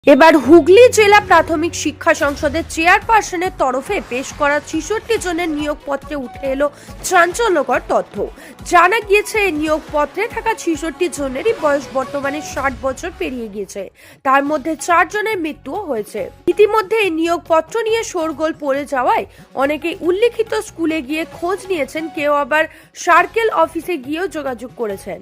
এবার হুগলি জেলা প্রাথমিক শিক্ষা সংসদের চেয়ারপারসনের তরফে পেশ করা ৬৬ জনের নিয়োগপত্রে উঠে এলো চাঞ্চল্যকর তথ্য। জানা গিয়েছে এই নিয়োগপত্রে থাকা ৬৬ জনেরই বয়স বর্তমানে ৬০ বছর পেরিয়ে গিয়েছে। তার মধ্যে ৪ জনের মৃত্যুও হয়েছে। ইতিমধ্যে এই নিয়োগপত্র নিয়ে শোরগোল পড়ে যাওয়ায় অনেকেই উল্লিখিত স্কুলে গিয়ে খোঁজ নিয়েছেন, কেউ আবার সার্কেল অফিসে গিয়েও যোগাযোগ করেছেন।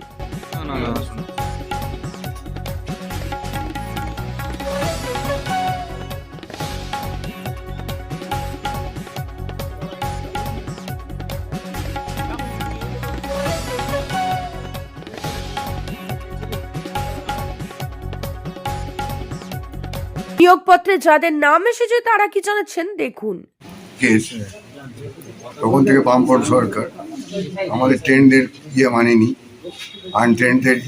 নিয়োগপত্রে যাদের নাম এসেছে তারা কি জানাচ্ছেন দেখুন। কেস তখন থেকে বামপন্থ সরকার আমাদের ট্রেন্ডের মানেনি, আনট্রেন্ডের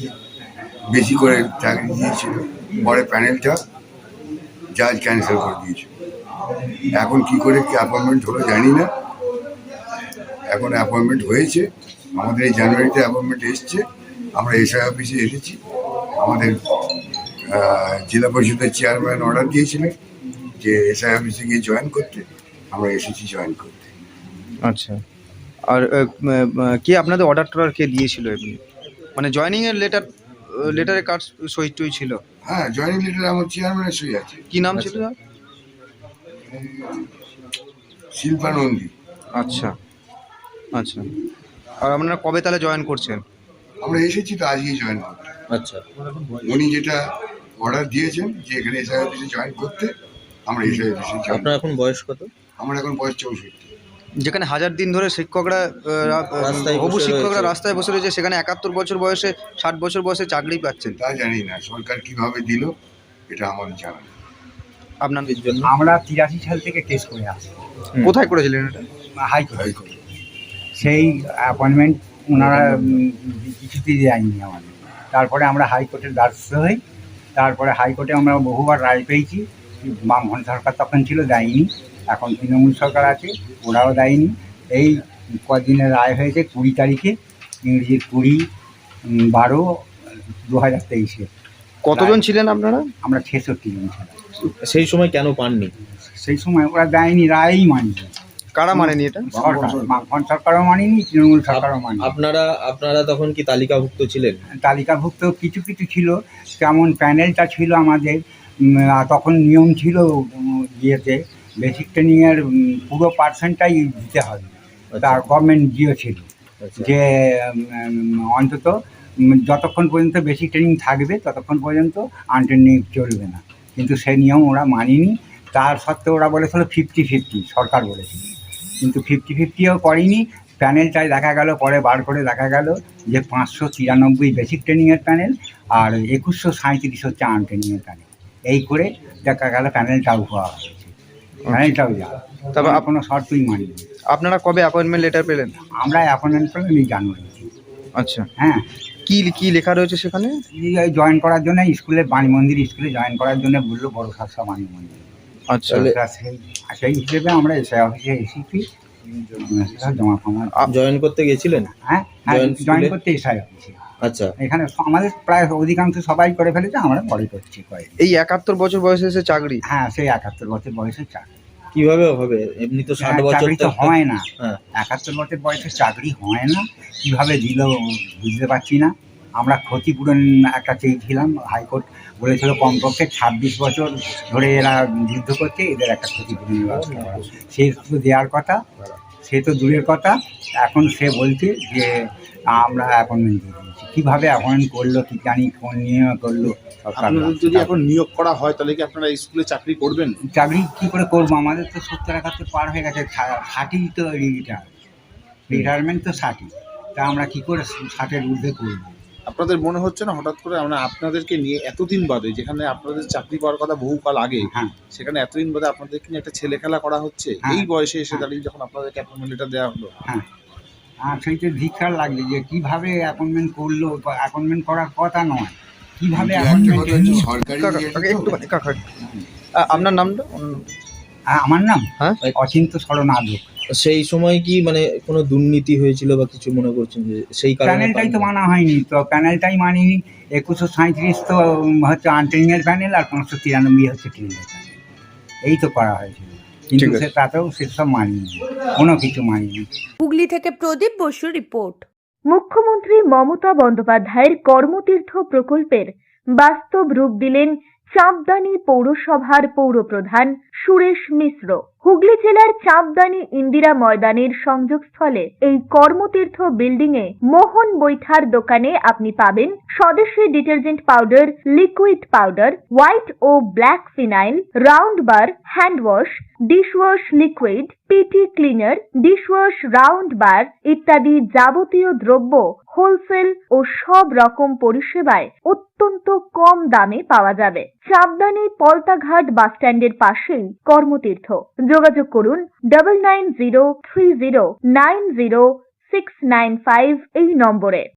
বেশি করে চাকরি দিয়েছিল। পরে প্যানেলটা জাজ ক্যান্সেল করে দিয়েছিল। এখন কি করে কি অ্যাপয়েন্টমেন্ট হলো জানি না। এখন অ্যাপয়েন্টমেন্ট হয়েছে, আমাদের এই জানুয়ারিতে অ্যাপয়েন্টমেন্ট এসছে। আমরা এসআই অফিসে এসেছি। আমাদের জেলা পরিষদের চেয়ারম্যান অর্ডার দিয়েছিলেন যে এসআই অফিসে গিয়ে জয়েন করতে, আমরা এসেছি জয়েন করতে। আচ্ছা, আর কে আপনাদের অর্ডার কে দিয়েছিল এমনি, মানে জয়েনিং এর লেটারে কার সই টই ছিল? হ্যাঁ, জয়েনিং লেটারে আমার চেয়ারম্যানের সই আছে। কি নাম ছিল? শিল্পা নন্দী। আচ্ছা আচ্ছা, আর আপনারা কবে তাহলে জয়েন করছেন? আমরা এসেছি তো আজকেই জয়েন করতে। আচ্ছা, উনি যেটা অর্ডার দিয়েছেন যে এখানে এসআই অফিসে জয়েন করতে, আমরা এসআই অফিসে জয়েন। আপনার এখন বয়স কত? আমার এখন বয়স 64। যেখানে হাজার দিন ধরে শিক্ষকরা হবু শিক্ষকরা রাস্তায় বসে রয়েছে, সেখানে 71 বছর বয়সে 60 বছর বয়সে চাকরি পাচ্ছেন। তা জানি না সরকার কিভাবে দিল, এটা আমাদের জানা নেই। আপনার জন্য আমরা 83 সাল থেকে কেস করে আসি কোথায় করেছিলেন এটা? হাইকোর্টে। সেই অ্যাপয়েন্টমেন্ট ওনারা কিছুতেই দেয়নি আমাদের। তারপরে আমরা হাইকোর্টের দ্বারস্থ হই। তারপরে হাইকোর্টে আমরা বহুবার রায় পেয়েছি। বামফ্রন্ট সরকার তখন ছিল, দেয়নি। এখন তৃণমূল সরকার আছে, ওরাও দেয়নি। এই কদিনের রায় হয়েছে 20 তারিখে, ইংরেজির 20/12/2023। কতজন ছিলেন আপনারা? আমরা 66 জন ছিলাম। সেই সময় কেন পাননি? সেই সময় ওরা দেয়নি, রায়ই মানি। কারা মানেনি এটা? সরকার, বামফ্রন্ট সরকারও মানেনি, তৃণমূল সরকারও মানেনি। আপনারা তখন কি তালিকাভুক্ত ছিলেন? তালিকাভুক্ত কিছু কিছু ছিল, যেমন প্যানেলটা ছিল আমাদের। তখন নিয়ম ছিল ইয়েতে বেসিক ট্রেনিংয়ের পুরো পার্সেন্টটাই দিতে হবে। তার গভর্নমেন্ট দিয়েছিল যে অন্তত যতক্ষণ পর্যন্ত বেসিক ট্রেনিং থাকবে ততক্ষণ পর্যন্ত আনট্রেনিং চলবে না। কিন্তু সেই নিয়ম ওরা মানেনি। তার সত্ত্বেও ওরা বলেছিল 50-50, সরকার বলেছিল। কিন্তু 50-50ও করেনি। প্যানেলটাই দেখা গেল, পরে বার করে দেখা গেল যে 593 বেসিক ট্রেনিংয়ের প্যানেল আর 2137 হচ্ছে আনট্রেনিংয়ের প্যানেল। এই করে দেখা গেল প্যানেলটাও হওয়া হয়েছে, প্যানেলটাও যা। তবে কোনো শর্তই মানিনি। আপনারা কবে অ্যাপয়েন্টমেন্ট লেটার পেলেন? আমরা অ্যাপয়েন্টমেন্ট পেলাম এই জানুয়ারিতে। আচ্ছা, হ্যাঁ। কি কি লেখা রয়েছে সেখানে? জয়েন করার জন্য স্কুলে, বাণী মন্দির স্কুলে জয়েন করার জন্য বললো, বড় শাসা বাণী মন্দির। আচ্ছা, সেই হিসেবে আমরা এসআই অফিসে এসেছি, জমা ফমা। জয়েন করতে গেছিলেন? হ্যাঁ, জয়েন করতে এসআই অফিসে। আচ্ছা, এখানে আমাদের প্রায় অধিকাংশ সবাই করে ফেলেছে, আমরা পরে করছি কয়েক। এই 71 বছর বয়সে এসে চাকরি? হ্যাঁ, সেই 71 বছর বয়সের চাকরি। কিভাবে হবে? এমনি তো 60 বছর চাকরি তো হয় না। হ্যাঁ, 71 বছর বয়সের চাকরি হয় না। কিভাবে দিল বুঝতে পারছি না। আমরা ক্ষতিপূরণ একটা চেয়েছিলাম, হাইকোর্ট বলেছিল কমপক্ষে 26 বছর ধরে এরা যুদ্ধ করছে, এদের একটা ক্ষতিপূরণের ব্যবস্থা করা। সে তো দেওয়ার কথা, সে তো দূরের কথা। এখন সে বলছে যে আমরা অ্যাপয়েন্টমেন্ট দিয়ে দিয়েছি। কীভাবে অ্যাপয়েন্ট করলো কি জানি, কোন নিয়মে করলো সরকার। যদি এখন নিয়োগ করা হয় তাহলে কি আপনারা স্কুলে চাকরি করবেন? চাকরি কী করে করবো? আমাদের তো 70-71 পার হয়ে গেছে। 60 তো রিটায়ারমেন্ট তো 60। তা আমরা কী করে 60-এর ঊর্ধ্বে করবো? আপনাদের মনে হচ্ছে না হঠাৎ করে আমরা আপনাদেরকে নিয়ে এতদিন বাদে, যেখানে আপনাদের চাকরি পাওয়ার কথা বহুকাল আগে, হ্যাঁ, সেখানে এতদিন বাদে আপনাদেরকে নিয়ে একটা ছেলে খেলা করা হচ্ছে? হ্যাঁ। এই বয়সে এসে দাঁড়িয়ে যখন আপনাদেরকে অ্যাপয়েন্টমেন্ট লেটার দেওয়া হলো। হ্যাঁ, সেই তো ধিক্কার লাগবে যে কীভাবে অ্যাপয়েন্টমেন্ট করলো। অ্যাপয়েন্টমেন্ট করার কথা নয়, কীভাবে একটা অ্যাপয়েন্টমেন্ট কথা হচ্ছে সরকারি আপনার নামটা? আমার নাম হ্যাঁ অচিন্ত শরণ আদক। সেই সময় কি মানে কোনো দুর্নীতি হয়েছিল বা কিছু মনে করছেন যে সেই কারণে প্যানেলটাই তো পাননি? মানা হয়নি, তো প্যানেলটাই মানিনি। 2137 তো হচ্ছে আনট্রেনিংয়ের প্যানেল, আর 593 হচ্ছে ট্রেনের প্যানেল, এই তো করা হয়েছিল। কিন্তু ঠিক আছে। তাতেও সেসব মানিনি, কোনো কিছু মানিনি। হুগলি থেকে প্রদীপ বসুর রিপোর্ট। মুখ্যমন্ত্রী মমতা বন্দ্যোপাধ্যায়ের কর্মতীর্থ প্রকল্পের বাস্তব রূপ দিলেন চাঁপদানি পৌরসভার পৌরপ্রধান সুরেশ মিশ্র। হুগলি জেলার চাঁপদানি ইন্দিরা ময়দানের সংযোগস্থলে এই কর্মতীর্থ বিল্ডিং এ মোহন বৈঠার দোকানে আপনি পাবেন স্বদেশী detergent powder, liquid powder, white ও black phenyl, round bar, hand wash, dishwash liquid, PT cleaner, dishwash round bar ইত্যাদি যাবতীয় দ্রব্য হোলসেল ও সব রকম পরিষেবায় অত্যন্ত কম দামে পাওয়া যাবে। চাঁপদানি পলতাঘাট বাসস্ট্যান্ডের পাশেই কর্মতীর্থ। যোগাযোগ করুন 9903090695 এই নম্বরে।